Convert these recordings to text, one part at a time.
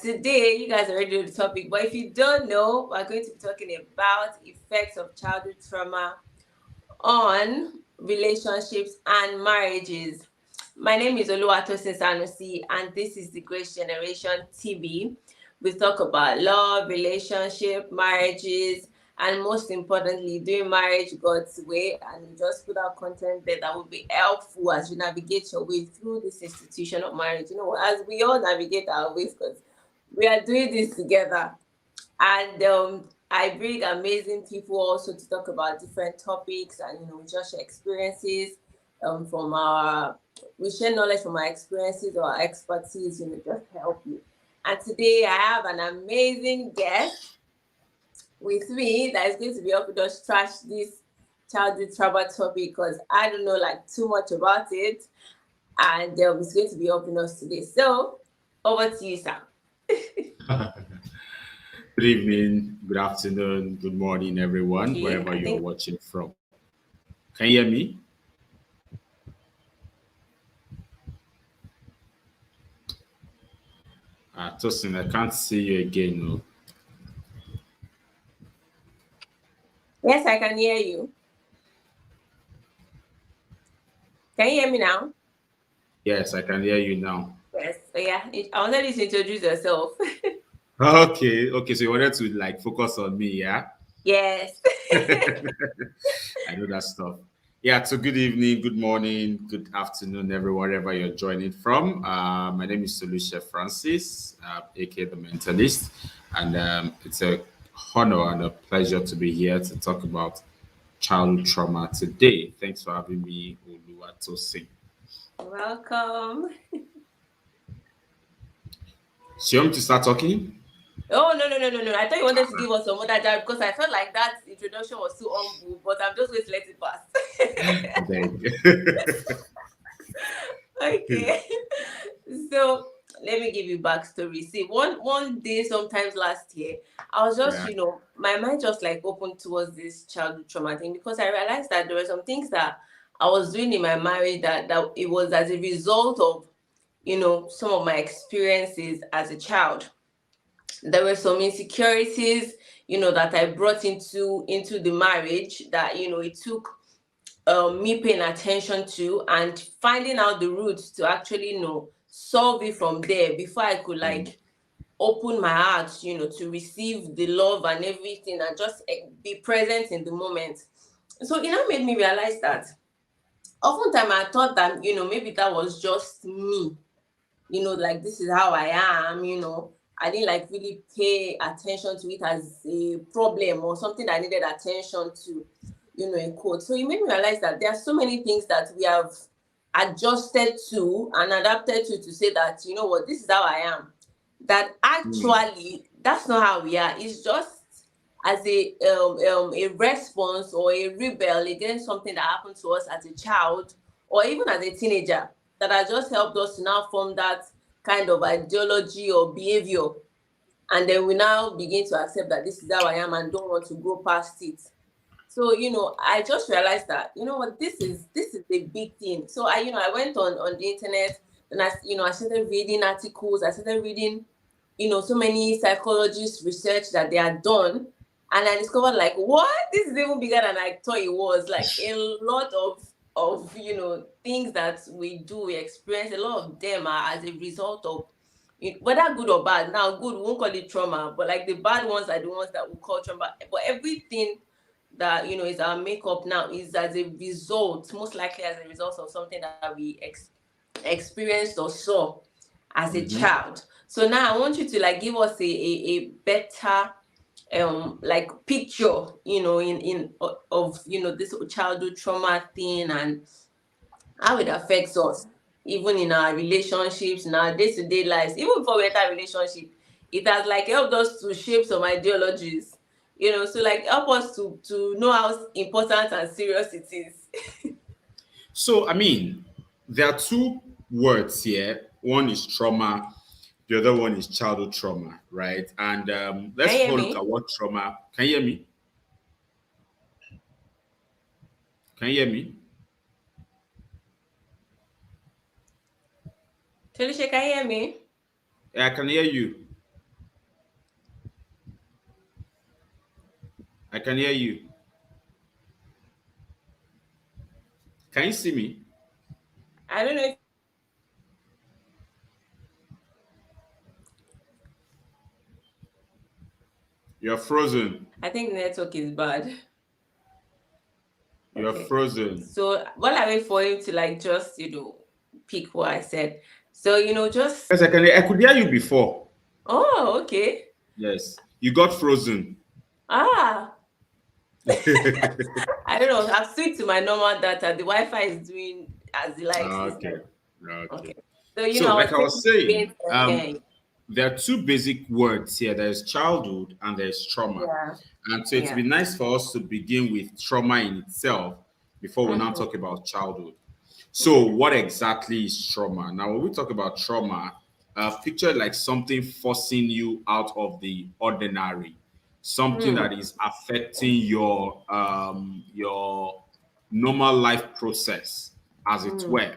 Today, you guys already know the topic, but if you don't know, we're going to be talking about effects of childhood trauma on relationships and marriages. My name is Oluwatosin Sanusi, and this is the Grace Generation TV. We talk about love, relationship, marriages, and most importantly, doing marriage God's way. And we just put out content there that will be helpful as you navigate your way through this institution of marriage. As we all navigate our ways, because we are doing this together. And I bring amazing people also to talk about different topics, and we just share experiences from our we share knowledge from our experiences or our expertise, just help you. And today I have an amazing guest with me that is going to be helping us trash this childhood trauma topic, because I don't know like too much about it, and it's going to be helping us today. So over to you, Sam. Good evening, good afternoon, good morning, everyone, Okay, wherever I you're think watching from. Can you hear me? Tosin, I can't see you again. No. yes, I can hear you. Can you hear me now? Yes, I can hear you now. Yes. So yeah, I wanted you to introduce yourself. Okay. So you wanted to like focus on me, yeah? Yes. I know that stuff. Yeah, so good evening, good morning, good afternoon, everyone, wherever you're joining from. My name is Solution Francis, aka The Mentalist, and it's a honor and a pleasure to be here to talk about childhood trauma today. Thanks for having me, Oluwatosin. Welcome. So you want me to start talking? Oh no! I thought you wanted to give us some other job, because I felt like that introduction was too humble, but I'm just going to let it pass. Beg. Okay. So let me give you backstory. See, one day, sometimes last year, I was just, Yeah. my mind just like opened towards this childhood trauma thing, because I realized that there were some things that I was doing in my marriage that it was as a result of, some of my experiences as a child. There were some insecurities, that I brought into the marriage, that, it took me paying attention to and finding out the roots to actually solve it from there before I could Mm. like open my heart, to receive the love and everything, and just be present in the moment. So it now made me realize that oftentimes I thought that maybe that was just me, like this is how I am. I didn't like really pay attention to it as a problem or something that I needed attention to, in quote. So it made me realize that there are so many things that we have adjusted to and adapted to say that, what, this is how I am. That Mm. actually, that's not how we are. It's just as a response or a rebel against something that happened to us as a child or even as a teenager, that has just helped us to now form that kind of ideology or behavior. And then we now begin to accept that this is how I am and don't want to go past it. So, I just realized that, what, this is a big thing. So I went on the internet, and I started reading articles, I started reading, so many psychologists research that they had done. And I discovered like, what? This is even bigger than I thought it was. Like a lot of things that we do, we experience, a lot of them are as a result of whether good or bad. Now, good, we won't call it trauma, but like the bad ones are the ones that we call trauma. But everything that is our makeup now is as a result, most likely as a result of something that we experienced or saw as a Mm-hmm. child. So now I want you to like give us a better like picture, in of this childhood trauma thing, and how it affects us, even in our relationships, in our day-to-day lives, even before we enter a relationship. It has like helped us to shape some ideologies, so like help us to know how important and serious it is. So, I mean, there are two words here. One is trauma, the other one is childhood trauma, right? And Can you let's hear all look at me? what trauma. Can you hear me? Can you hear me? Trisha, can you hear me? Yeah, I can hear you. I can hear you. Can you see me? I don't know if You're frozen. I think the network is bad. You're Okay. frozen. So while I wait for him to like just, pick what I said. So, just Yes, I can. I could hear you before. oh, okay. Yes, you got frozen. Ah, I don't know. I've switched to my normal data. The Wi-Fi is doing as it likes this Okay. time. Okay. Okay. So, So, I like was I was saying saying, pain and pain. there are two basic words here. There's childhood and there's trauma. Yeah. And so it'd Yeah. be nice for us to begin with trauma in itself before we now Mm-hmm. talk about childhood. So, Okay. what exactly is trauma? Now, when we talk about trauma, picture like something forcing you out of the ordinary, something Mm. that is affecting your normal life process, as it Mm. were.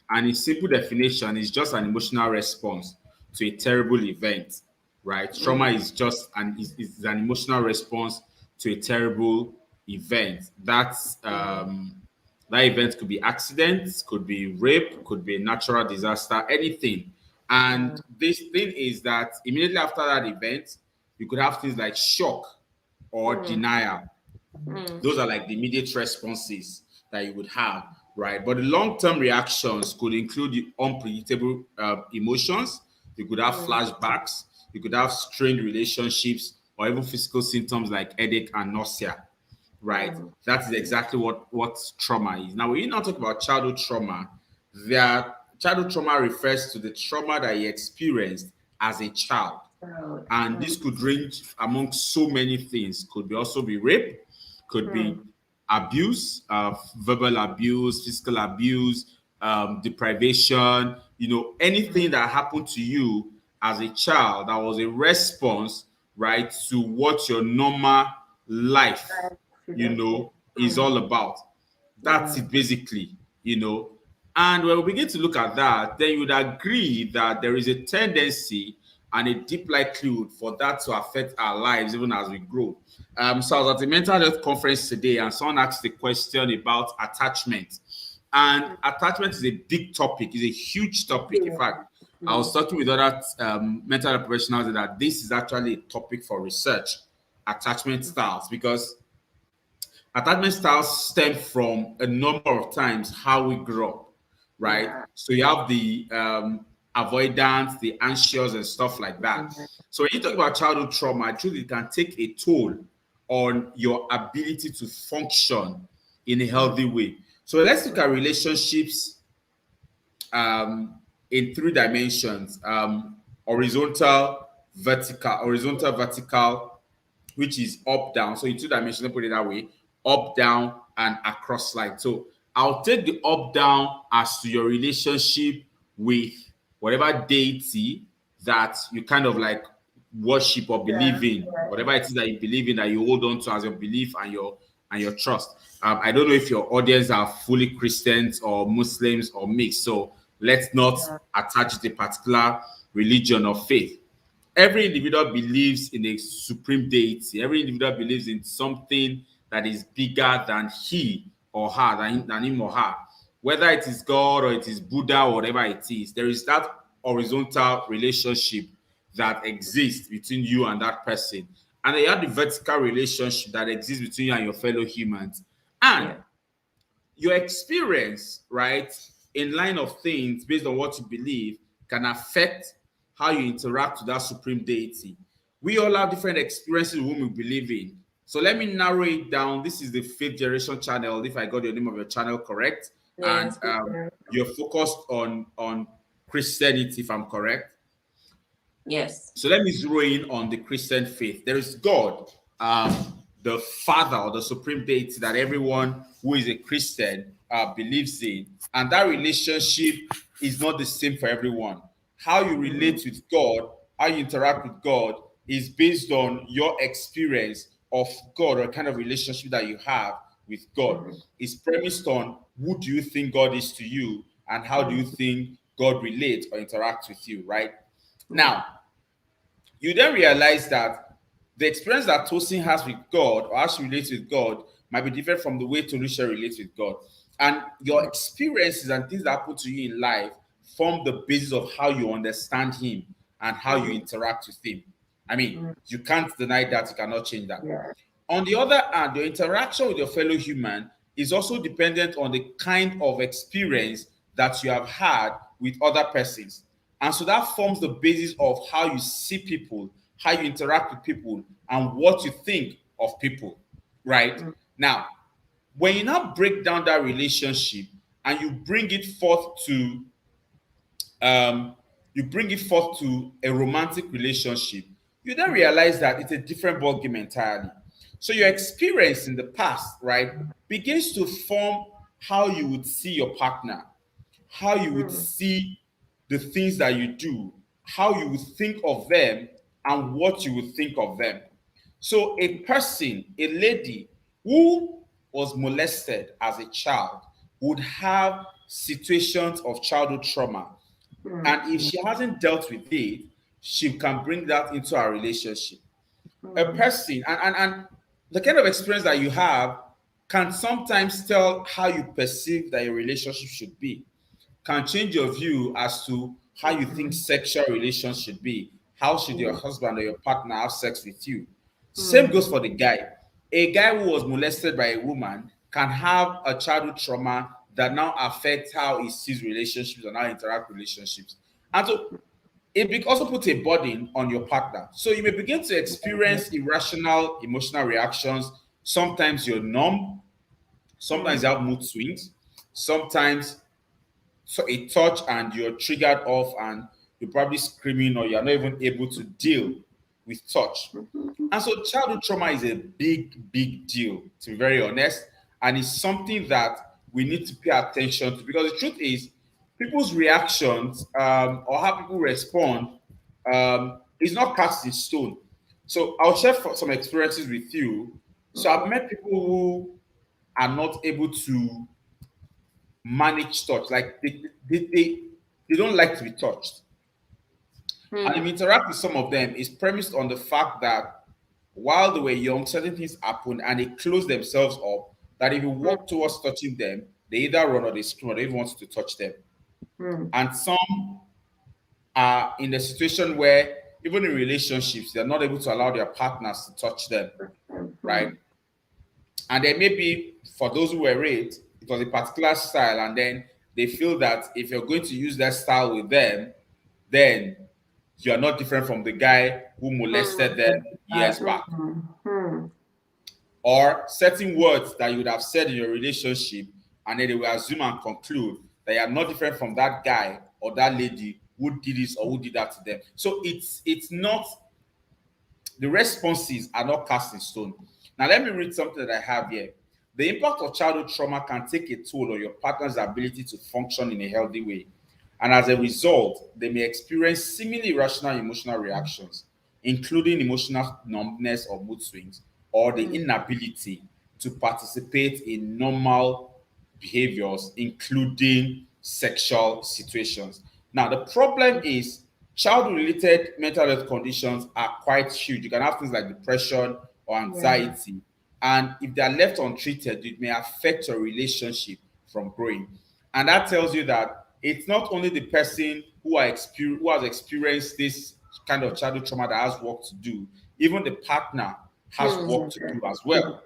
And in simple definition, is just an emotional response to a terrible event, right? Trauma Mm. is just is an emotional response to a terrible event. Mm. That event could be accidents, could be rape, could be a natural disaster, anything. And Mm. this thing is that immediately after that event, you could have things like shock or Mm. denial. Mm. Those are like the immediate responses that you would have, right? But the long-term reactions could include the unpredictable emotions. You could have Mm. flashbacks. You could have strained relationships, or even physical symptoms like headache and nausea, right? Mm. That is exactly what trauma is. Now, when you now talk about childhood trauma, that childhood trauma refers to the trauma that you experienced as a child, Proud. and Mm. this could range among so many things. Could be also be rape, could be Mm. abuse, verbal abuse, physical abuse, deprivation. Anything Mm. that happened to you as a child that was a response, right, to what your normal life, Right. Should have been. is Mm. all about. That's Yeah. it basically. And when we begin to look at that, then you would agree that there is a tendency and a deep likelihood for that to affect our lives even as we grow. So I was at a mental health conference today, and someone asked a question about attachment. And attachment is a big topic, is a huge topic. In Yeah. fact, I was Mm. talking with other mental health professionals that this is actually a topic for research, attachment styles, because attachment styles stem from a number of times how we grow up, right? Yeah. So you have the avoidance, the anxious, and stuff like that. Mm. So when you talk about childhood trauma, I truly can take a toll on your ability to function in a Mm. healthy way. So let's look at relationships um, in three dimensions: horizontal, vertical, which is up down. So in two dimensions, let me put it that way: up down and across line. So I'll take the up down as to your relationship with whatever deity that you kind of like worship or Yeah. believe in, whatever it is that you believe in, that you hold on to as your belief and your trust. I don't know if your audience are fully Christians or Muslims or mixed, so let's not Yeah. attach the particular religion or faith. Every individual believes in a supreme deity. Every individual believes in something that is bigger than he or her, than him or her. Whether it is God or it is Buddha or whatever it is, there is that horizontal relationship that exists between you and that person. And then you have the vertical relationship that exists between you and your fellow humans. And Yeah. your experience, right, in line of things based on what you believe can affect how you interact with that supreme deity. We all have different experiences with whom we believe in. So let me narrow it down. This is the fifth generation channel, if I got your name of your channel correct. And Yes. Yeah. you're focused on Christianity, if I'm correct. Yes. So let me zero in on the Christian faith. There is God, the Father or the supreme deity that everyone who is a Christian believes in. And that relationship is not the same for everyone. How you Mm. relate with God, how you interact with God is based on your experience of God or kind of relationship that you have with God. Mm. It's premised on who do you think God is to you and how do you Mm. think God relates or interacts with you, right? Now, you then realize that the experience that Tosin has with God or how she relates with God might be different from the way Tonisha relates with God. And your experiences and things that happen to you in life form the basis of how you understand Him and how you interact with Him. I mean, you can't deny that, you cannot change that. On the other hand, your interaction with your fellow human is also dependent on the kind of experience that you have had with other persons. And so that forms the basis of how you see people, how you interact with people, and what you think of people, right? Now, when you now break down that relationship and um, you bring it forth to a romantic relationship, you then realize that it's a different ballgame entirely. So your experience in the past, right, begins to form how you would see your partner, how you would see the things that you do, how you would think of them, and what you would think of them. So a person, a lady who was molested as a child would have situations of childhood trauma. And if she hasn't dealt with it, she can bring that into our relationship. A person, and the kind of experience that you have can sometimes tell how you perceive that a relationship should be, can change your view as to how you think sexual relations should be. How should your husband or your partner have sex with you? Same goes for the guy. A guy who was molested by a woman can have a childhood trauma that now affects how he sees relationships and how he interacts with relationships. And so it also puts a burden on your partner. So you may begin to experience irrational emotional reactions. Sometimes you're numb, sometimes you have mood swings, sometimes so a touch and you're triggered off and you're probably screaming or you're not even able to deal with touch. And so childhood trauma is a big, big deal, to be very honest. And it's something that we need to pay attention to because the truth is, people's reactions or how people respond is not cast in stone. So I'll share some experiences with you. So I've met people who are not able to manage touch. Like they don't like to be touched. And if you interact with some of them, it's premised on the fact that while they were young, certain things happened and they closed themselves up. That if you walk towards touching them, they either run or they scream or they even want to touch them. And some are in a situation where even in relationships, they're not able to allow their partners to touch them, right? And then maybe for those who were raped, it was a particular style, and then they feel that if you're going to use that style with them, then you're not different from the guy who molested them years back. Or certain words that you would have said in your relationship, and then they will assume and conclude that you are not different from that guy or that lady who did this or who did that to them. So it's not, the responses are not cast in stone. Now, let me read something that I have here. The impact of childhood trauma can take a toll on your partner's ability to function in a healthy way. And as a result, they may experience seemingly irrational emotional reactions, including emotional numbness or mood swings, or the inability to participate in normal behaviors, including sexual situations. Now, the problem is child related mental health conditions are quite huge. You can have things like depression or anxiety. And if they are left untreated, it may affect your relationship from growing. And that tells you that it's not only the person who has experienced this kind of childhood trauma that has work to do, even the partner has work to do as well.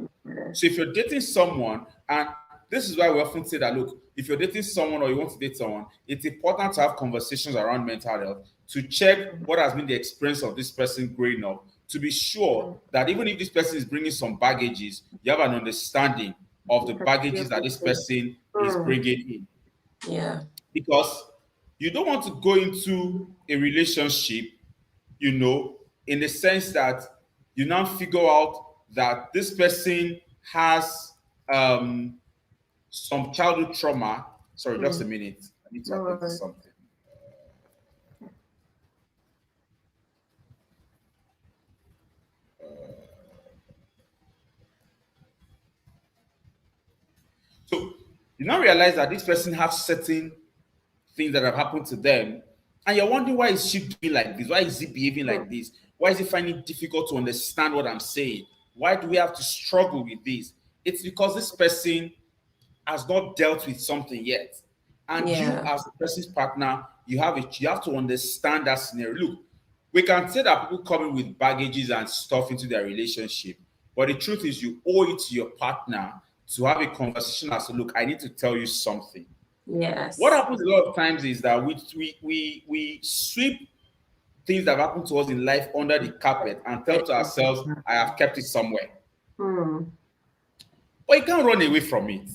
So if you're dating someone, and this is why we often say that look, if you're dating someone or you want to date someone, it's important to have conversations around mental health to check what has been the experience of this person growing up, to be sure that even if this person is bringing some baggages, you have an understanding of the baggages that this person is bringing in. Yeah. Because you don't want to go into a relationship, in the sense that you now figure out that this person has some childhood trauma. Sorry, just a minute. I need to attend to something. So you now realize that this person has certain things that have happened to them And you're wondering, why is she doing like this? Why is he behaving like Mm. this? Why is he finding it difficult to understand what I'm saying? Why do we have to struggle with this? It's because this person has not dealt with something yet. And you, Yeah. as the person's partner, you have to understand that scenario. Look, we can say that people come in with baggages and stuff into their relationship, but the truth is you owe it to your partner to have a conversation as to, look, I need to tell you something. What Yes. happens a lot of times is that we sweep things that have happened to us in life under the carpet and tell to ourselves, I have kept it somewhere. Hmm. But you can't run away from it.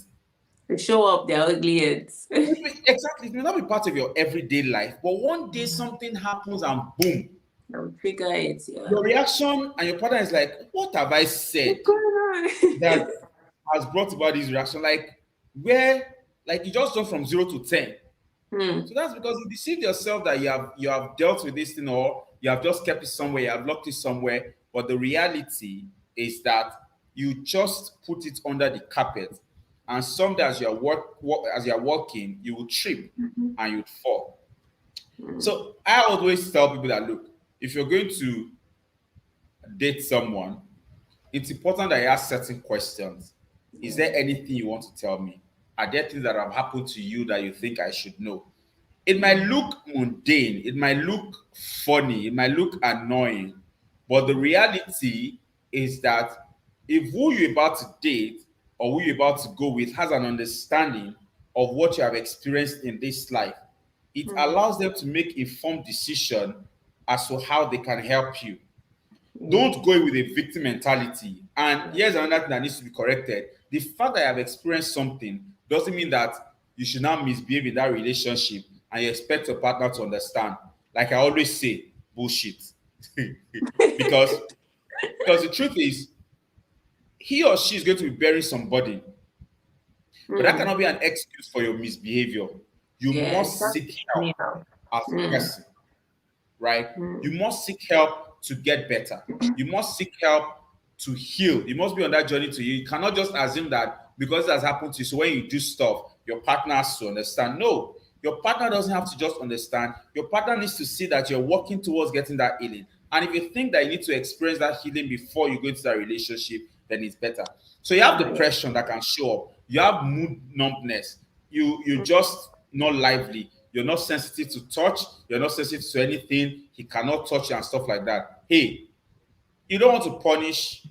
To show up their ugly heads. Exactly. It may not be part of your everyday life, but one day something happens and boom, I'll trigger it. Yeah. your reaction and your partner is like, what have I said What's going on? that has brought about this reaction? Like, where, like, you just jump from 0 to 10. Hmm. So that's because you deceived yourself that you have dealt with this thing, or you have just kept it somewhere, you have locked it somewhere. But the reality is that you just put it under the carpet, and someday as as you're walking, you will trip and you'd fall. Hmm. So I always tell people that, look, if you're going to date someone, it's important that you ask certain questions. Is Yeah. there anything you want to tell me? Are there things that have happened to you that you think I should know? It might look mundane, it might look funny, it might look annoying, but the reality is that if who you're about to date or who you're about to go with has an understanding of what you have experienced in this life, it Hmm. allows them to make informed decision as to how they can help you. Yeah. Don't go in with a victim mentality. And Yeah. here's another thing that needs to be corrected. The fact that I have experienced something doesn't mean that you should now misbehave in that relationship and you expect your partner to understand. Like I always say, bullshit. because because the truth is, he or she is going to be bearing some burden, but that Hmm. cannot be an excuse for your misbehavior. You Yeah. It must has seek to be help funny now. as a Hmm. person, right? You Hmm. must seek help to get better. You must seek help to heal. You must be on that journey to heal. You cannot just assume that because it has happened to you, so when you do stuff, your partner has to understand. No, your partner doesn't have to just understand. Your partner needs to see that you're working towards getting that healing. And if you think that you need to experience that healing before you go into that relationship, then it's better. So you have Yeah. depression that can show up. You have mood numbness. You just not lively. You're not sensitive to touch. You're not sensitive to anything. He cannot touch you and stuff like that. Hey, you don't want to punish.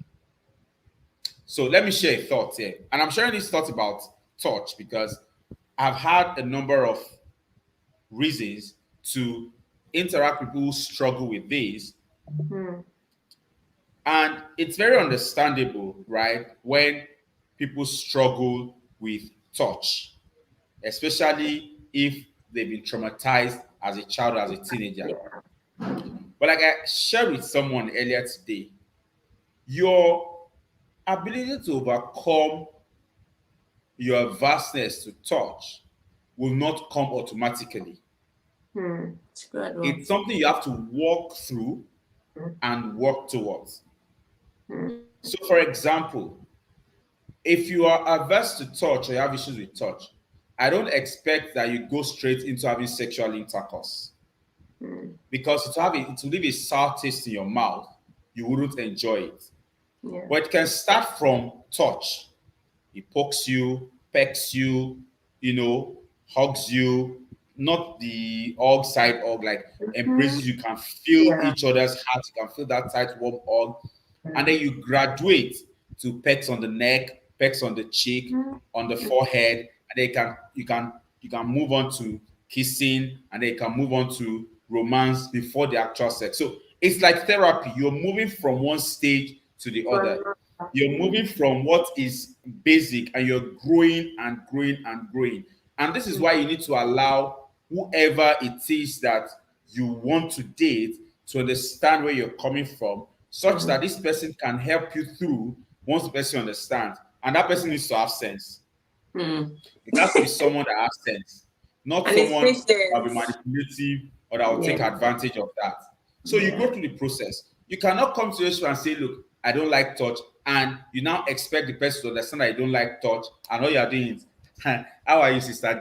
So let me share a thought here. And I'm sharing this thought about touch because I've had a number of reasons to interact with people who struggle with this. Hmm. And it's very understandable, right? When people struggle with touch, especially if they've been traumatized as a child or as a teenager. Yeah. But like I shared with someone earlier today, your ability to overcome your vastness to touch will not come automatically. Hmm. It's gradual. It's something you have to walk through and work towards. Hmm. So, for example, if you are averse to touch or you have issues with touch, I don't expect that you go straight into having sexual intercourse Hmm. because it will leave a sour taste in your mouth. You wouldn't enjoy it. Yeah. But it can start from touch. He pokes you, pecks you, hugs you, not the hug side hug, like Hmm. embraces. You can feel Yeah. each other's heart. You can feel that tight, warm hug. And then you graduate to pecks on the neck, pecks on the cheek, Hmm. on the forehead, and then you can move on to kissing, and then you can move on to romance before the actual sex. So it's like therapy. You're moving from one stage to the other. You're moving from what is basic and you're growing and growing and growing. And this is why you need to allow whoever it is that you want to date to understand where you're coming from, such Hmm. that this person can help you through once the person understands. And that person needs to have sense. Hmm. It has to be someone that has sense, not And it's someone that will be patience. manipulative or that will take Yeah. advantage of that. So you Yeah. go through the process. You cannot come to this and say, look, I don't like touch, and you now expect the person to understand that you don't like touch, and all you're doing is, how are you, Sister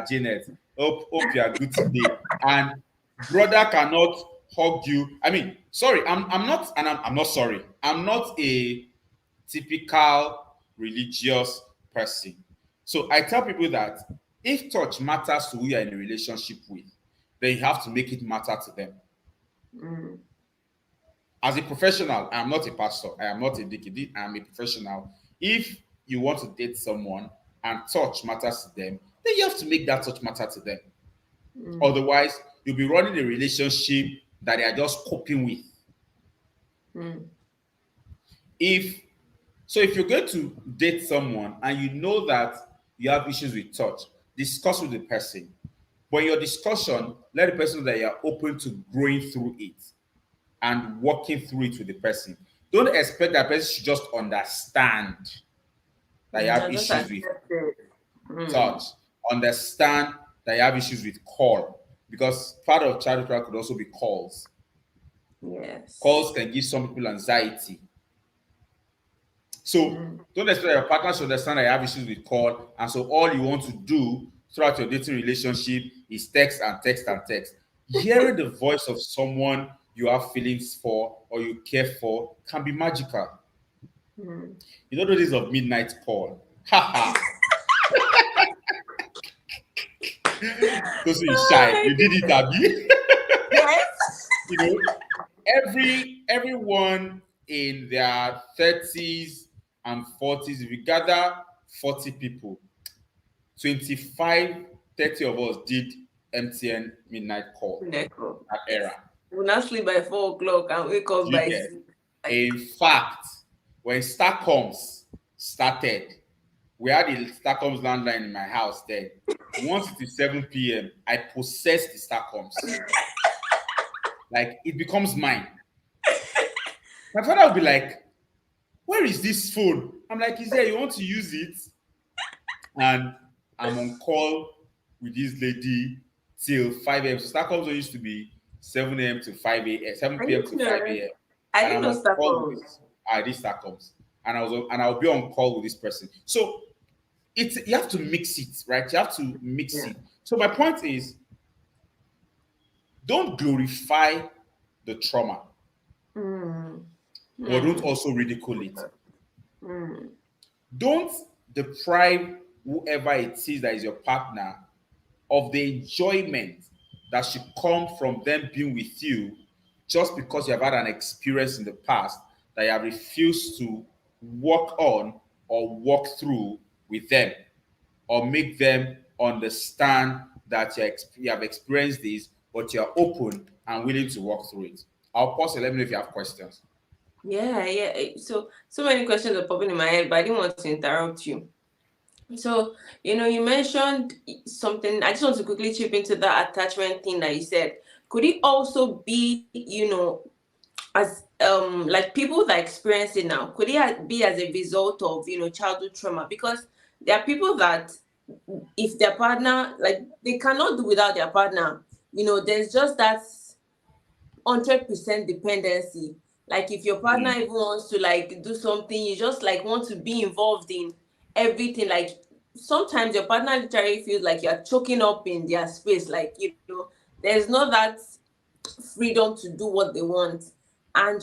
Janet? Hope you are good today. And brother cannot hug you. I mean, sorry, I'm not, and I'm not sorry. I'm not a typical religious person. So I tell people that if touch matters to who you're in a relationship with, then you have to make it matter to them. Mm. As a professional, I am not a pastor, I am not a deacon, I am a professional. If you want to date someone and touch matters to them, then you have to make that touch matter to them. Mm. Otherwise, you'll be running a relationship that they are just coping with. Mm. If if you're going to date someone and you know that you have issues with touch, discuss with the person. But in your discussion, let the person know that you're open to growing through it and working through it with the person. Don't expect that person should just understand that you Mm. have I just issues with accepted. touch, Mm. understand that you have issues with call, because part of childhood trauma could also be calls. Calls Yes. can give some people anxiety. So Mm. don't expect your partner to understand that you have issues with call, and so all you want to do throughout your dating relationship is text and text and text. Hearing the voice of someone you have feelings for or you care for can be magical. Mm. You know the days of midnight call. Ha. Those is Oh shy. my You did it, God. Abby. Yes. You know, everyone in their 30s and 40s, if you gather 40 people, 25, 30 of us did MTN midnight call Neko. that Yes. era. We'll not sleep by 4 o'clock and wake up Do you by get? 6. Like, In fact, when Starcoms started, we had a Starcoms landline in my house then. Once it is 7 p.m., I possess the Starcoms. Like it becomes mine. My father would be like, "Where is this phone?" I'm like, "Is there? You want to use it?" And I'm on call with this lady till 5 a.m. So Starcoms used to be 7 a.m. to 5 a.m., I 7 p.m. didn't to 5 know. a.m. I And didn't I'm know on call with Stockholm. this this Starcoms. And I'll be on call with this person. So it's you have to mix it, right? You have to mix Yeah. it. So my point is, don't glorify the trauma, Mm. but don't Mm. also ridicule it. Mm. Don't deprive whoever it is that is your partner of the enjoyment that should come from them being with you just because you have had an experience in the past that you have refused to work on or work through with them, or make them understand that you have experienced this, but you're open and willing to work through it. I'll pause and let me know if you have questions. Yeah, yeah. So many questions are popping in my head, but I didn't want to interrupt you. So, you mentioned something. I just want to quickly chip into that attachment thing that you said. Could it also be, as like people that experience it now, could it be as a result of, childhood trauma? Because there are people that if their partner, like, they cannot do without their partner. There's just that 100% dependency. Like if your partner Mm, even wants to like do something, you just like want to be involved in everything. Like sometimes your partner literally feels like you're choking up in their space. Like, there's not that freedom to do what they want. And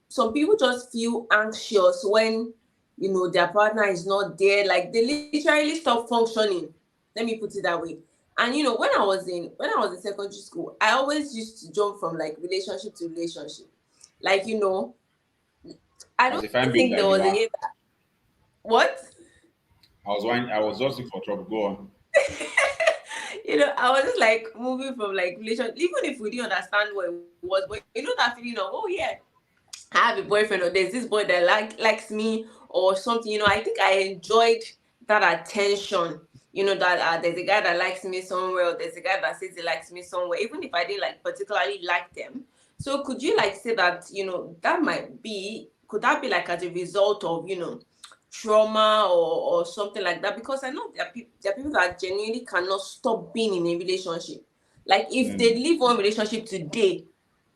some people just feel anxious when their partner is not there. Like they literally stop functioning. Let me put it that way. And when I was in secondary school, I always used to jump from like relationship to relationship. Like, I as a don't fine babe think there that you was a are, year that, what? I was just looking for trouble. Go on. I was just like moving from like relation, even if we didn't understand what it was, but that feeling of, oh yeah, I have a boyfriend, or there's this boy that likes me or something. I think I enjoyed that attention. That there's a guy that likes me somewhere, or there's a guy that says he likes me somewhere, even if I didn't like particularly like them. So could you like say that that might be could that be like as a result of trauma or something like that? Because I know there are people that genuinely cannot stop being in a relationship. Like if they Mm. leave one relationship today,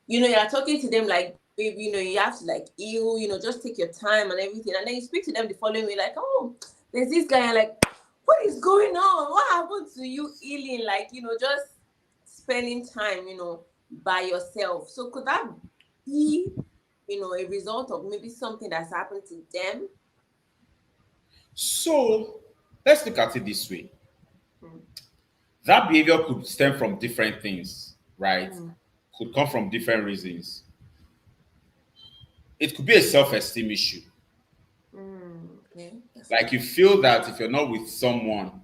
you're talking to them like, babe, you have to like heal, just take your time and everything. And then you speak to them the following way, like, oh, there's this guy, and like, what is going on? What happened to you healing? Like, just spending time, by yourself. So could that be, a result of maybe something that's happened to them? So let's look at it this way. Mm, That behavior could stem from different things, right? mm, Could come from different reasons. It could be a self-esteem issue. okay, that's Like fine. you feel that if you're not with someone,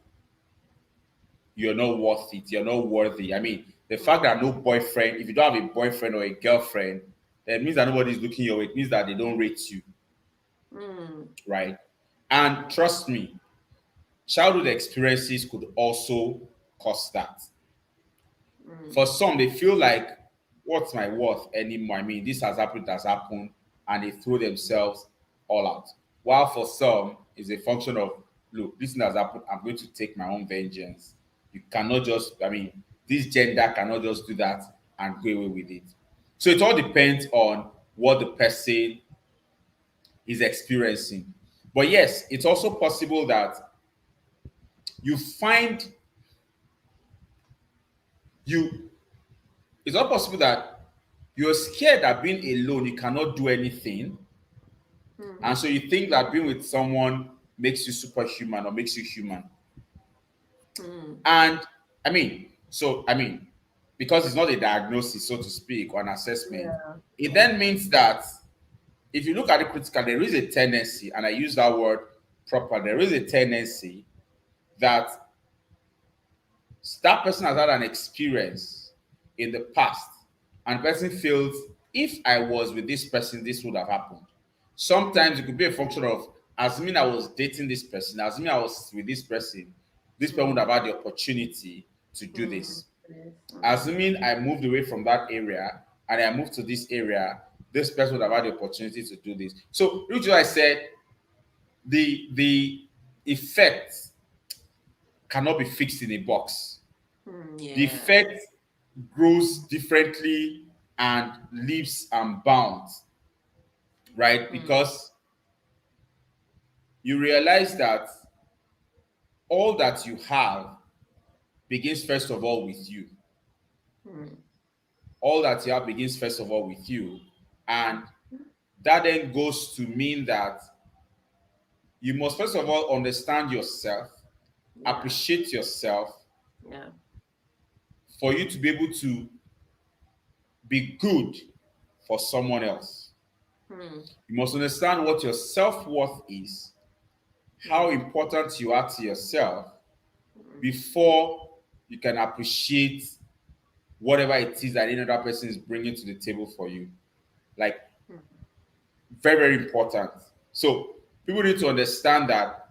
you're not worth it, you're not worthy. I mean, the fact Mm, that no boyfriend, if you don't have a boyfriend or a girlfriend, that means that nobody's looking your way. It means that they don't rate you, mm, right? And trust me, childhood experiences could also cause that. mm, For some, they feel like, what's my worth anymore? I mean, this has happened, and they throw themselves all out. While for some, it's a function of, look, this thing has happened, I'm going to take my own vengeance. You cannot just, I mean, this gender cannot just do that and go away with it. So it all depends on what the person is experiencing. But yes, it's also possible that you find you, it's not possible that you're scared that being alone, you cannot do anything. mm, And so you think that being with someone makes you superhuman or makes you human. mm. And I mean, because it's not a diagnosis, so to speak, or an assessment, Yeah, it then means that if you look at it critically, there is a tendency, and I use that word proper, there is a tendency that that person has had an experience in the past, and the person feels, if I was with this person, this would have happened. Sometimes it could be a function of, assuming I was dating this person, assuming I was with this person would mm, have had the opportunity to do mm, this. yes, Assuming I moved away from that area and I moved to this area, this person would have had the opportunity to do this. So, which is why I said the effect cannot be fixed in a box. The yeah, effect grows differently and leaps and bounds, right? mm, Because you realize that all that you have begins first of all with you. mm, All that you have begins first of all with you. And that then goes to mean that you must first of all understand yourself, yeah, appreciate yourself, yeah, for you to be able to be good for someone else. mm, You must understand what your self worth is, how mm, important you are to yourself mm, before you can appreciate whatever it is that another person is bringing to the table for you. Like, mm, very, very important. So, people need to understand that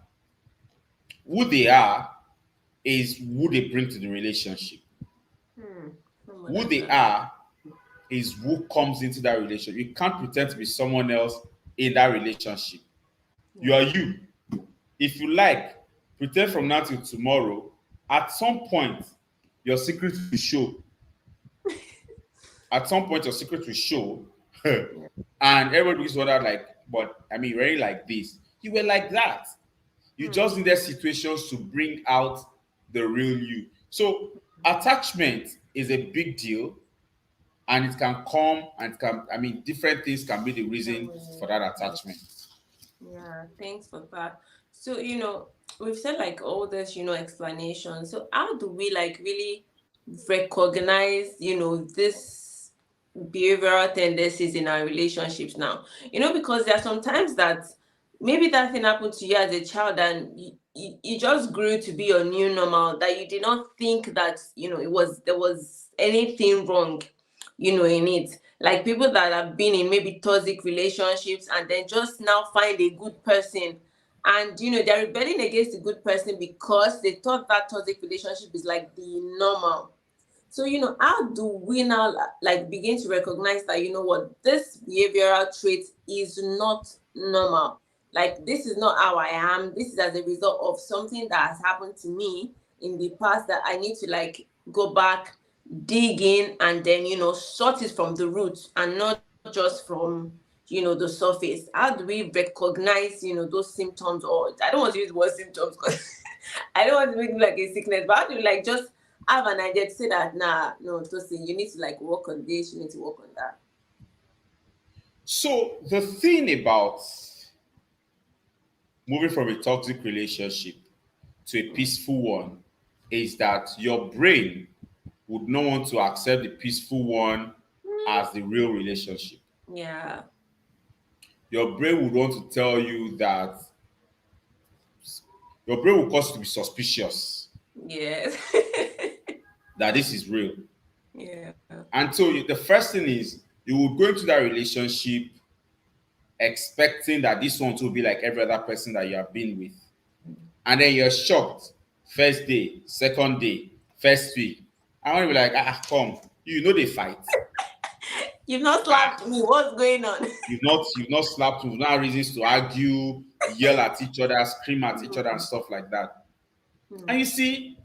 who they are is who they bring to the relationship. mm. Someone Who like they that. are is who comes into that relationship. You can't pretend to be someone else in that relationship. You are Yeah. you. If you like, pretend from now till tomorrow. At some point, your secret will show. At some point, your secret will show. Yeah. And everybody is wondering, like, but I mean, really like this. You were like that. You just Mm, needed situations to bring out the real you. So, attachment is a big deal, and it can come and can, I mean, different things can be the reason for that attachment. yeah, thanks for that. So, we've said like all this, explanation. So, how do we like really recognize, this behavioral tendencies in our relationships now? Because there are sometimes that maybe that thing happened to you as a child and you just grew to be your new normal, that you did not think that, there was anything wrong, in it. Like people that have been in maybe toxic relationships and then just now find a good person, and they're rebelling against the good person because they thought that toxic relationship is like the normal. So, how do we now like begin to recognize that, what, this behavioral trait is not normal? Like, this is not how I am. This is as a result of something that has happened to me in the past that I need to like go back, dig in, and then, sort it from the roots and not just from, the surface? How do we recognize, those symptoms? Or I don't want to use the word symptoms because I don't want to make it like a sickness, but how do you like just have an idea to say that, nah, no, Tosin, you need to like work on this, you need to work on that. So the thing about moving from a toxic relationship to a peaceful one is that your brain would not want to accept the peaceful one as the real relationship. Yeah. Your brain would want to tell you that your brain will cause you to be suspicious Yes. that this is real. Yeah. And so the first thing is you would go into that relationship expecting that this one will be like every other person that you have been with. And then you're shocked. First day, second day, first week. I want to be like, come, you know they fight. You've not Ah, slapped me. What's going on? you've not slapped, you've not reasons to argue, yell at each other, scream at each other, and stuff like that. And you see,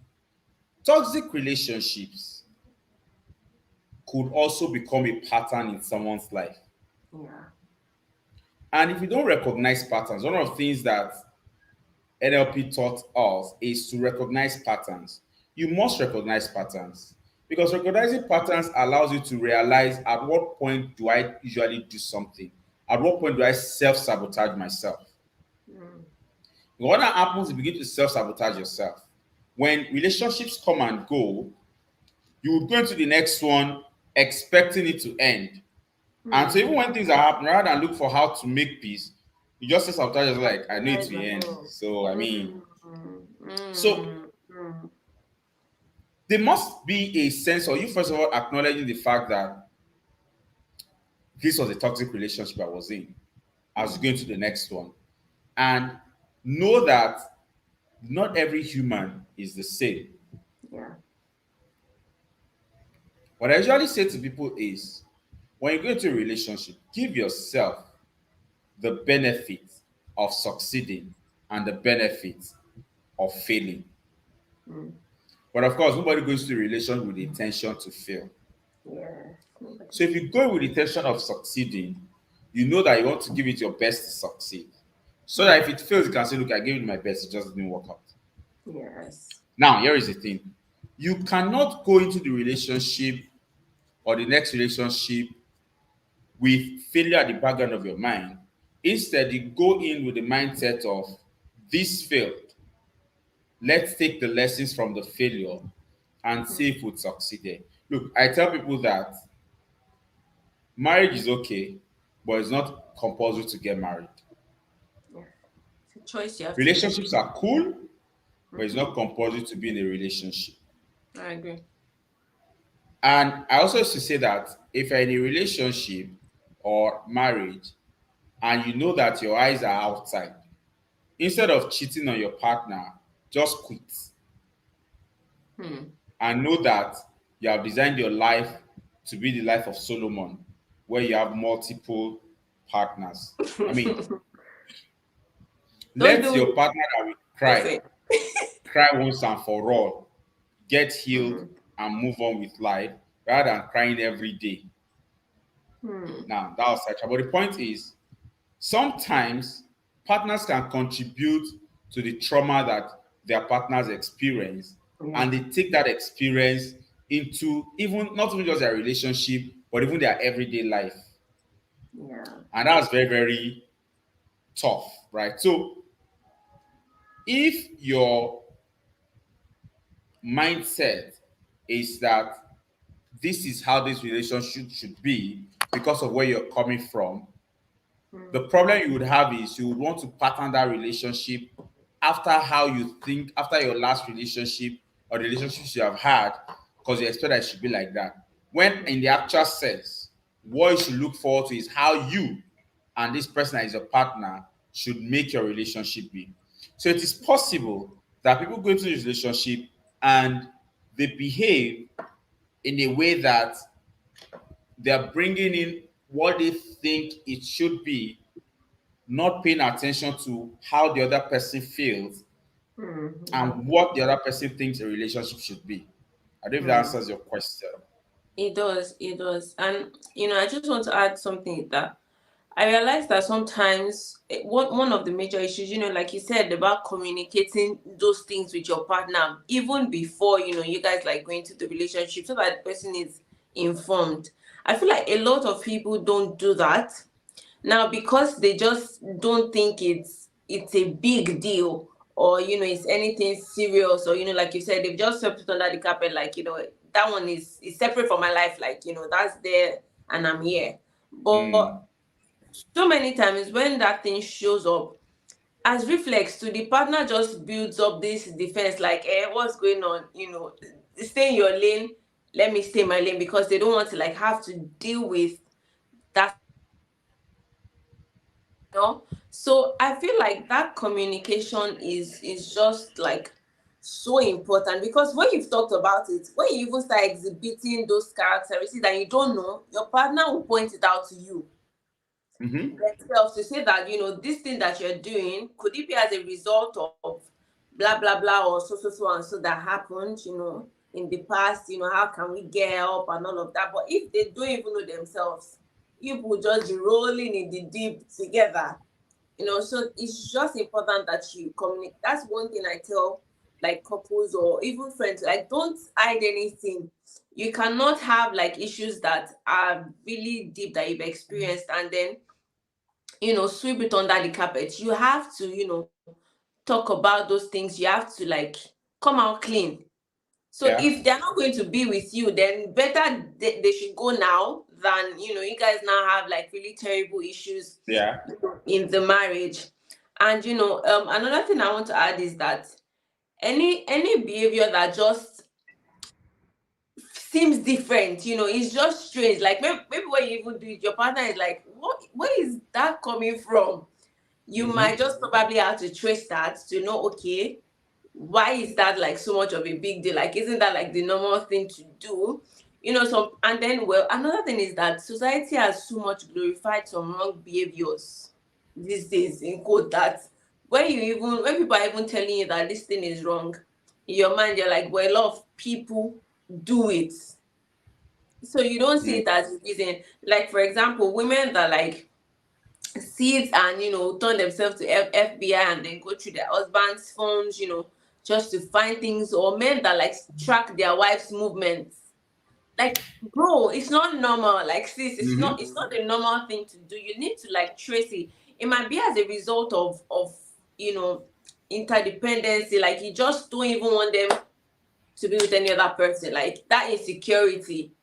toxic relationships could also become a pattern in someone's life. Yeah. And if you don't recognize patterns, one of the things that NLP taught us is to recognize patterns. You must recognize patterns because recognizing patterns allows you to realize at what point do I usually do something? At what point do I self sabotage myself? What that happens, you begin to self sabotage yourself. When relationships come and go, you would go into the next one expecting it to end. And so even when things are happening, rather than look for how to make peace, you just self sabotage yourself like I know it will end. So I mean, so there must be a sense of you first of all acknowledging the fact that this was a toxic relationship I was in as you go into the next one. And know that not every human is the same. Yeah. What I usually say to people is when you go into a relationship, give yourself the benefit of succeeding and the benefit of failing. But of course, nobody goes to a relationship with the intention to fail. Yeah. So if you go with the intention of succeeding, you know that you want to give it your best to succeed. So that if it fails, you can say, look, I gave it my best, it just didn't work out. Yes. Now, here is the thing. You cannot go into the relationship or the next relationship with failure at the background of your mind. Instead, you go in with the mindset of this failed. Let's take the lessons from the failure and see if we succeeded. Look, I tell people that marriage is okay, but it's not compulsory to get married. Yeah. It's a choice you have to make. Relationships are cool, but it's not compulsory to be in a relationship. I agree. And I also used to say that if you're in a relationship or marriage and you know that your eyes are outside, instead of cheating on your partner, just quit and know that you have designed your life to be the life of Solomon, where you have multiple partners. I mean, Don't let do your it. partner that will That's cry, it. cry once and for all, get healed and move on with life rather than crying every day. Now, that was such. But the point is, sometimes partners can contribute to the trauma that their partners experience, Yeah. and they take that experience into even not even just their relationship, but even their everyday life. Yeah. And that's very, very tough, right? So if your mindset is that this is how this relationship should be because of where you're coming from, the problem you would have is you would want to pattern that relationship after how you think after your last relationship or the relationships you have had because you expect that it should be like that. When in the actual sense, what you should look forward to is how you and this person that is your partner should make your relationship be. So it is possible that people go into this relationship and they behave in a way that they are bringing in what they think it should be, not paying attention to how the other person feels and what the other person thinks a relationship should be. I don't know if that answers your question. It does. It does. And I just want to add something that I realized that sometimes one of the major issues, like you said, about communicating those things with your partner, even before, you guys like going to the relationship, so that the person is informed. I feel like a lot of people don't do that now because they just don't think it's a big deal, or it's anything serious, or like you said, they've just swept it under the carpet, like that one is separate from my life, like that's there and I'm here. But Mm. so many times when that thing shows up as reflex to the partner, just builds up this defense, like, what's going on, stay in your lane, let me stay in my lane, because they don't want to like have to deal with that so I feel like that communication is just like so important, because when you've talked about it, when you even start exhibiting those characteristics that you don't know, your partner will point it out to you Mm-hmm. themselves, to say that this thing that you're doing, could it be as a result of blah blah blah, or so and so that happened in the past, how can we get help and all of that. But if they don't even know themselves, you will just be rolling in the deep together. So it's just important that you communicate. That's one thing I tell like couples or even friends, like, don't hide anything. You cannot have like issues that are really deep that you've experienced, and then sweep it under the carpet. You have to talk about those things. You have to like come out clean. So Yeah. if they're not going to be with you, then better they should go now than you guys now have like really terrible issues Yeah. in the marriage. And another thing I want to add is that any behavior that just seems different, it's just strange. Like maybe when you even do it, your partner is like, what? Where is that coming from? You might Mm-hmm. just probably have to trace that to know, okay, why is that like so much of a big deal? Like, isn't that like the normal thing to do? So, and then, well, another thing is that society has so much glorified some wrong behaviors these days, in quote, that when people are even telling you that this thing is wrong, in your mind you're like, well, a lot of people do it. So you don't see Mm. it as a reason. Like, for example, women that like sit and turn themselves to FBI and then go through their husband's phones, just to find things, or men that like track their wife's movements. Like, bro, it's not normal. Like, sis, it's not Mm-hmm. it's not a normal thing to do. You need to like trace it. It might be as a result of you know interdependency. Like, you just don't even want them to be with any other person, like that insecurity,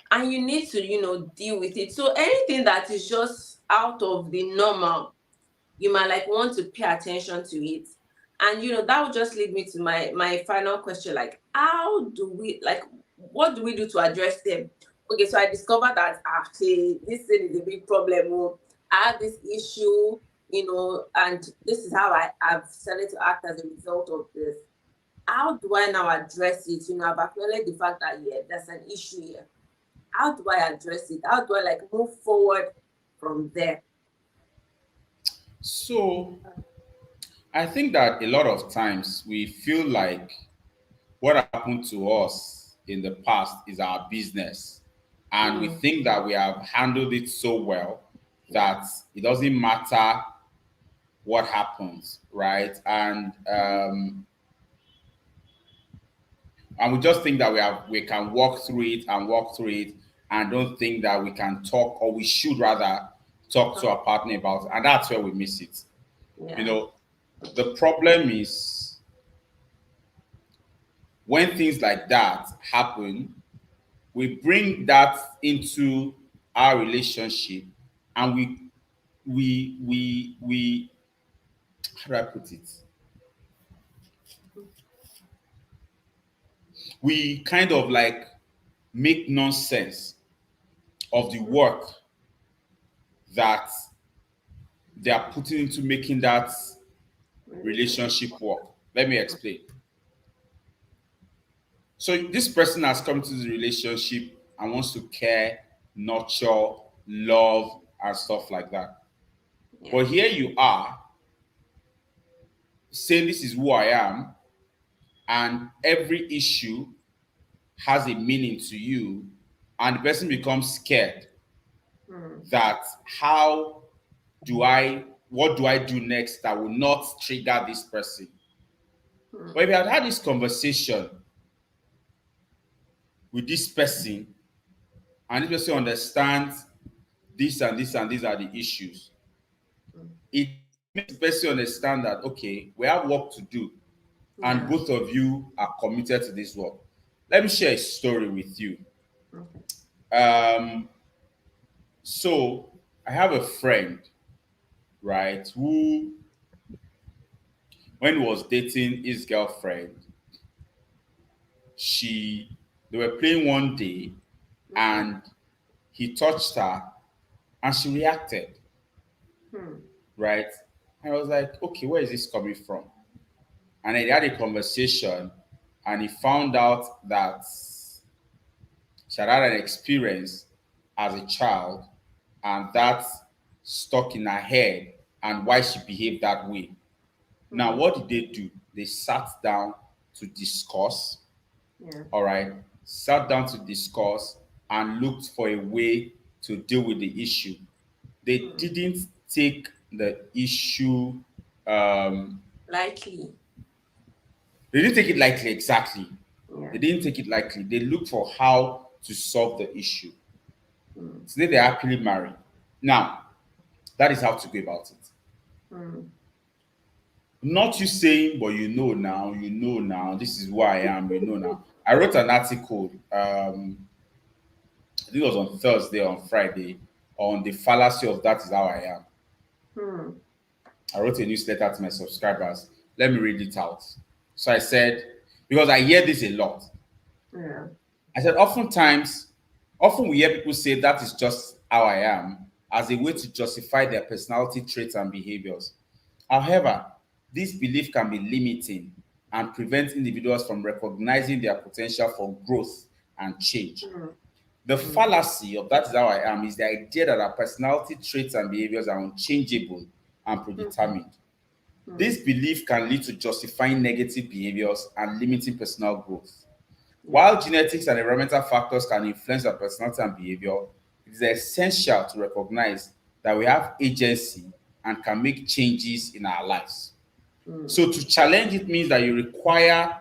and you need to deal with it. So anything that is just out of the normal, you might like want to pay attention to it. And that would just lead me to my final question, like, how do we, like, what do we do to address them? Okay, so I discovered that actually this thing is a big problem. Oh, I have this issue, and this is how I've started to act as a result of this. How do I now address it? I've acknowledged the fact that, yeah, there's an issue here. How do I address it? How do I like move forward from there? So I think that a lot of times we feel like what happened to us in the past is our business. And we Mm, think that we have handled it so well that it doesn't matter what happens, right? And we just think that we can walk through it and walk through it, and don't think that we can talk, or we should rather talk to our partner about it. And that's where we miss it. You yeah. know, the problem is when things like that happen, we bring that into our relationship, and we how do I put it? We kind of like make nonsense of the work that they are putting into making that Relationship. relationship work. Let me explain. So this person has come to the relationship and wants to care, nurture, love, and stuff like that. Yeah. But here you are saying this is who I am, and every issue has a meaning to you, and the person becomes scared Mm, that how what do I do next that will not trigger this person? But if you had had this conversation with this person, and this person understands this and this and these are the issues, it makes the person understand that okay, we have work to do, and Yeah. both of you are committed to this work. Let me share a story with you. Okay. Um, so I have a friend, right, who, when he was dating his girlfriend, she they were playing one day, and he touched her, and she reacted, Hmm. right? And I was like, okay, where is this coming from? And they had a conversation, and he found out that she had an experience as a child, and that stuck in her head and why she behaved that way. Now, Hmm. what did they do? They sat down to discuss, Yeah. all right, sat down to discuss and looked for a way to deal with the issue. They Hmm. didn't take the issue, um, Likely. they didn't take it lightly, exactly. Yeah. They didn't take it lightly. They looked for how to solve the issue. Hmm. Today they're happily married. Now, that is how to go about it. Hmm. Not you saying, but you know now, this is who I am, you know now. I wrote an article, I think it was on Thursday, on Friday, on the fallacy of that is how I am. Hmm. I wrote a newsletter to my subscribers. Let me read it out. So I said, because I hear this a lot, Yeah. I said, often we hear people say that is just how I am as a way to justify their personality traits and behaviors. However, this belief can be limiting and prevent individuals from recognizing their potential for growth and change. Hmm. The Hmm. fallacy of that is how I am is the idea that our personality traits and behaviors are unchangeable and Hmm. predetermined. Hmm. This belief can lead to justifying negative behaviors and limiting personal growth. Yeah. While genetics and environmental factors can influence our personality and behavior, it is essential to recognize that we have agency and can make changes in our lives. Hmm. So to challenge it means that you require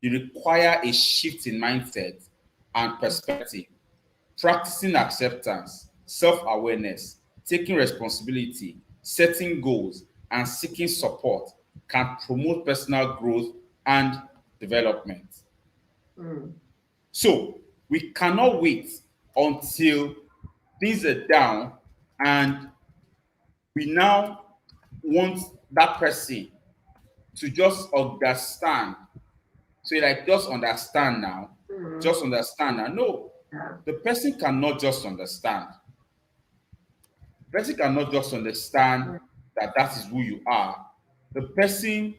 a shift in mindset and perspective, practicing acceptance, self-awareness, taking responsibility, setting goals, and seeking support can promote personal growth and development. Hmm. So we cannot wait until things are down and we now want that person to just understand. So like just understand now, Hmm. just understand now. No, Yeah. the person cannot just understand. The person cannot just understand Hmm. that that is who you are. The person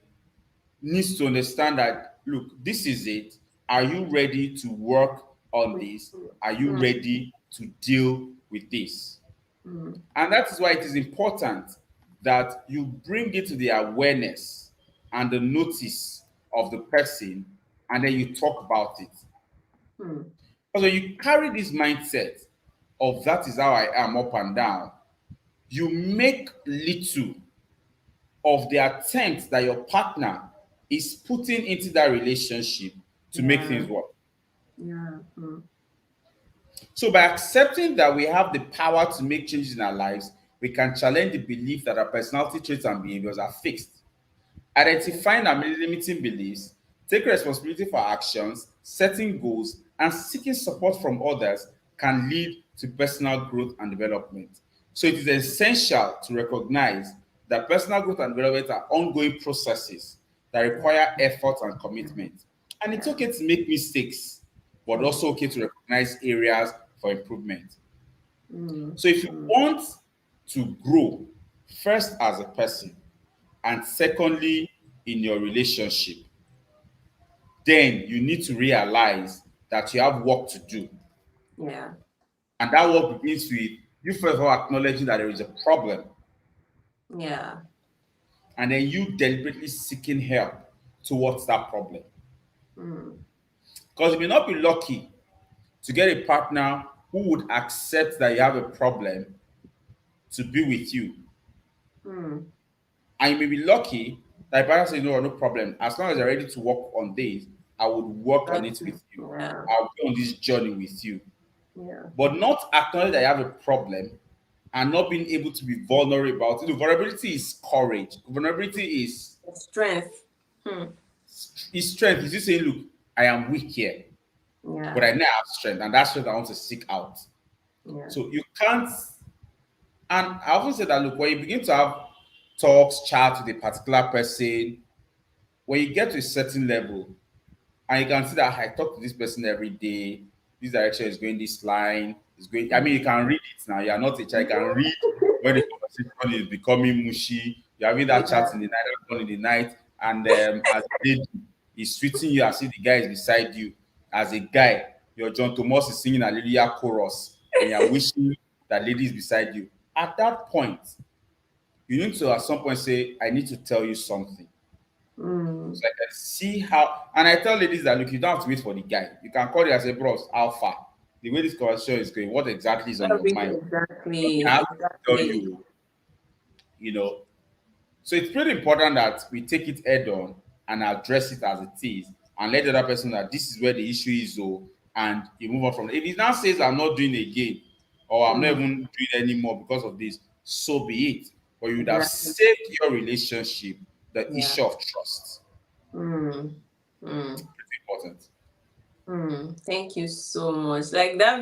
needs to understand that look, this is it. Are you ready to work on this? Are you Hmm. ready to deal with this? Hmm. And that is why it is important that you bring it to the awareness and the notice of the person, and then you talk about it. Hmm. Because when you carry this mindset of that is how I am up and down, you make little of the attempt that your partner is putting into that relationship to make Yeah. things work. Yeah. Hmm. So, by accepting that we have the power to make changes in our lives, we can challenge the belief that our personality traits and behaviors are fixed. Identifying our limiting beliefs, taking responsibility for our actions, setting goals, and seeking support from others can lead to personal growth and development. So it is essential to recognize that personal growth and development are ongoing processes that Yeah. require effort and commitment. And it's Yeah. okay to make mistakes, but Hmm. also okay to recognize areas for improvement. Hmm. So if you Hmm. want to grow, first as a person, and secondly in your relationship, then you need to realize that you have work to do. Yeah. And that work begins with you first of all acknowledging that there is a problem, Yeah. and then you deliberately seeking help towards that problem. Hmm. Because you may not be lucky to get a partner who would accept that you have a problem to be with you. Mm. And you may be lucky that your partner says, no, no problem. As long as you're ready to work on this, I would work on it with you. Yeah. I'll be on this journey with you. Yeah. But not acknowledge that you have a problem and not being able to be vulnerable about it. Vulnerability is courage. Vulnerability Strength. Hmm. is strength. Is you saying, look, I am weak here, but Yeah. I now have strength, and that strength I want to seek out. Yeah. So you can't. And I often say that, look, when you begin to have talks, chats with a particular person, when you get to a certain level, and you can see that I talk to this person every day. This direction is going this line. Is going. I mean, you can read it now. You are not a child. You can read when the conversation is becoming mushy. You're having that chat in the Yeah. night, that one in the night, and as a lady, he's treating you as if the guy is beside you. As a guy, your John Thomas is singing a Hallelujah chorus, and you're wishing that lady is beside you. At that point, you need to at some point say, "I need to tell you something." Mm. So I can see how, and I tell ladies that look, you don't have to wait for the guy. You can call it and say, bros, how far? The way this conversation is going, what exactly is on your mind? I Exactly. have to tell Exactly. you, you know. So it's pretty important that we take it head on and address it as it is and let the other person know that this is where the issue is, oh, and you move on from it. If he now says I'm not doing it again or I'm not Mm. even doing it anymore because of this, so be it. But you would have Exactly. saved your relationship the Yeah. issue of trust. Mm. Mm. Pretty important. Thank you so much. Like that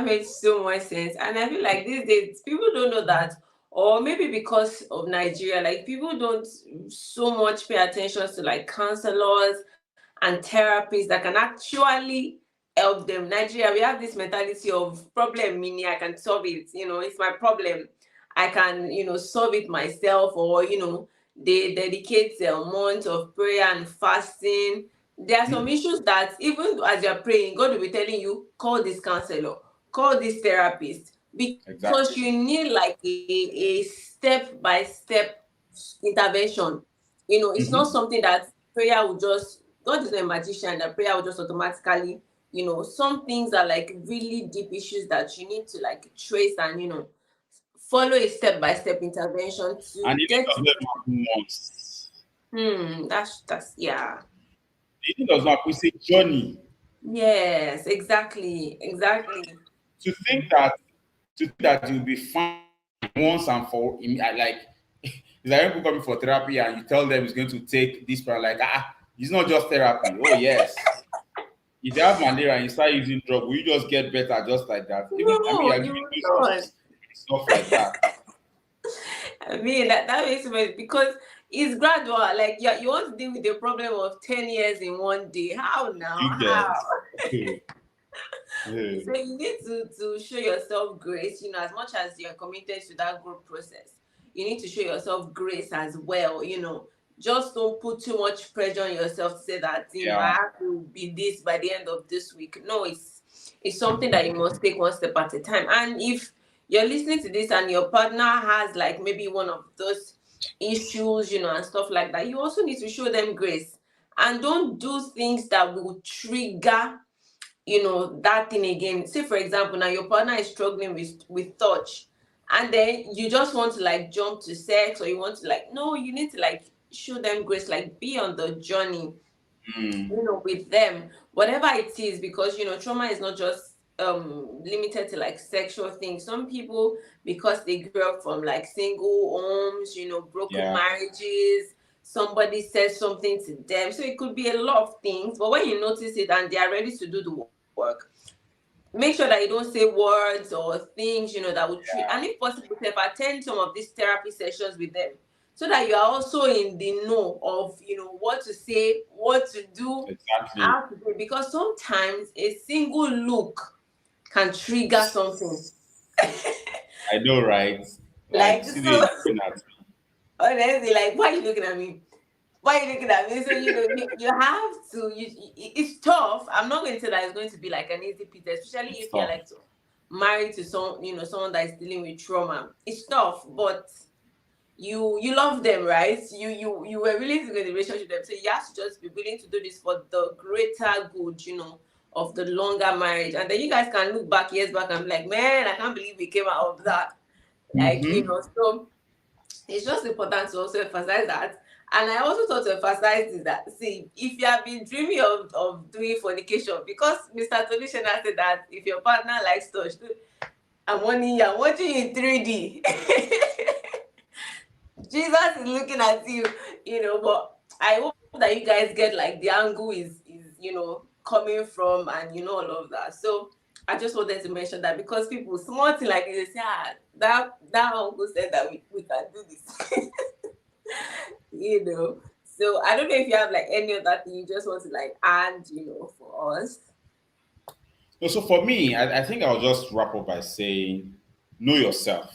made so much sense. And I feel like these days people don't know that, or maybe because of Nigeria, like people don't so much pay attention to like counselors and therapists that can actually help them. Nigeria, we have this mentality of problem meaning I can solve it. It's my problem. I can, solve it myself, or they dedicate a month of prayer and fasting. There are some Mhm. issues that even as you're praying, God will be telling you, call this counselor, call this therapist, because you Exactly. need like a step by step intervention. It's not Mhm. something that prayer will just, God is not a magician that prayer will just automatically, some things are like really deep issues that you need to like trace and, follow a step by step intervention And to it get does to. not happen once. That's yeah. It does not happen. It's a journey. Yes, exactly, exactly. To think that you'll be fine once and for like it's like when people coming for therapy and you tell them it's going to take this part, like it's not just therapy. Oh yes. If you have malaria and you start using drug, will you just get better just like that? Even I mean No, you're you giving will not. doses and stuff like that. I mean that makes sense because it's gradual. Like you want to deal with the problem of 10 years in one day. How now? You How? get. Yeah. So you need to show yourself grace, as much as you're committed to that growth process. You need to show yourself grace as well. Just don't put too much pressure on yourself to say that, I Yeah. have to be this by the end of this week. No, it's something that you must take one step at a time. And if you're listening to this and your partner has like maybe one of those issues, and stuff like that, you also need to show them grace. And don't do things that will trigger that thing again. Say for example, now your partner is struggling with touch, and then you just want to like jump to sex, or you want to like, no, you need to like show them grace, like be on the journey, Mm. with them, whatever it is, because trauma is not just limited to like sexual things. Some people, because they grew up from like single homes, broken Yeah. marriages, somebody says something to them, so it could be a lot of things. But when you notice it and they are ready to do the work, make sure that you don't say words or things that would treat, and if possible to attend some of these therapy sessions with them, so that you are also in the know of what to say, what to do, Exactly. how to do it. Because sometimes a single look can trigger something. I know, right? Like Like, see so this looking at me. honestly, like, why are you looking at me? Why are you looking at me? So you have to. It's tough. I'm not going to say that it's going to be like an easy piece, especially It's if you're tough. like married to someone that is dealing with trauma. It's tough, but you love them, right? You were willing to go in the relationship with them, so you have to just be willing to do this for the greater good, of the longer marriage. And then you guys can look back years back and be like, man, I can't believe we came out of that. Like, Mm-hmm. so it's just important to also emphasize that. And I also thought to emphasize is that, see, if you have been dreaming of doing fornication, because Mr. Tolushena said that if your partner likes touch, I'm watching you in 3D. Jesus is looking at you, but I hope that you guys get like the angle is coming from, and all of that. So I just wanted to mention that, because people small thing like this, they say, that uncle said that we can do this. you know. So I don't know if you have like any other thing you just want to like add, for us. So for me, I think I'll just wrap up by saying, know yourself,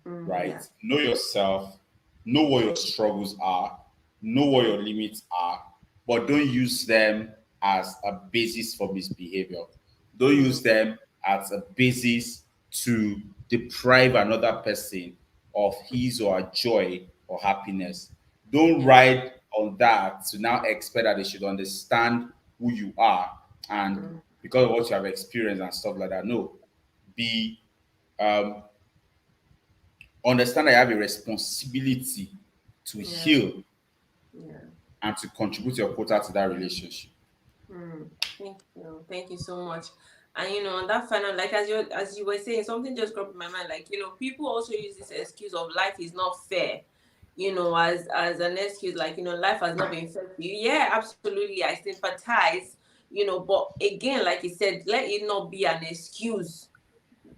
Yeah. right? Know yourself, know what your struggles are, know what your limits are, but don't use them as a basis for misbehavior. Don't use Mm, them as a basis to deprive another person of his or her joy or happiness. Don't yeah. ride on that to now expect that they should understand who you are and Mm, because of what you have experienced and stuff like that. No, be um, understand that you have a responsibility to yeah. heal Yeah. and to contribute your quota to that relationship. Hmm. Thank you so much. And on that final, like as you were saying, something just cropped in my mind. Like people also use this excuse of life is not fair. As an excuse, like life has not been fair to you. Yeah, absolutely, I sympathize. But again, like you said, let it not be an excuse.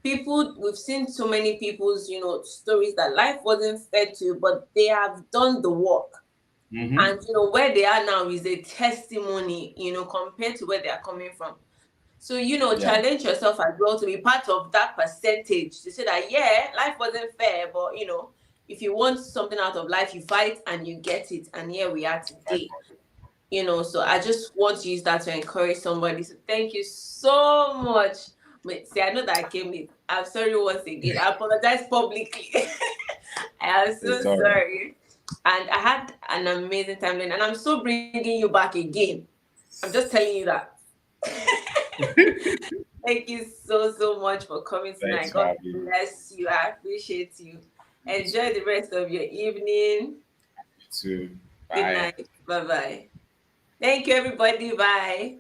We've seen so many people's stories that life wasn't fair to, but they have done the work, Mm-hmm. and where they are now is a testimony, compared to where they are coming from. So Yeah, challenge yourself as well to be part of that percentage, to say that, yeah, life wasn't fair, but if you want something out of life, you fight and you get it, and here we are today. So I just want to use that to encourage somebody. So thank you so much. But see, I know that I came late. I'm sorry once again. I apologize publicly. I am so it's all right. sorry. And I had an amazing time then, and I'm so bringing you back again. I'm just telling you that. Thank you so much for coming tonight. Thanks for God having me. bless you. I appreciate you. Enjoy the rest of your evening. You too. Good Bye. night. Bye bye. Thank you, everybody. Bye.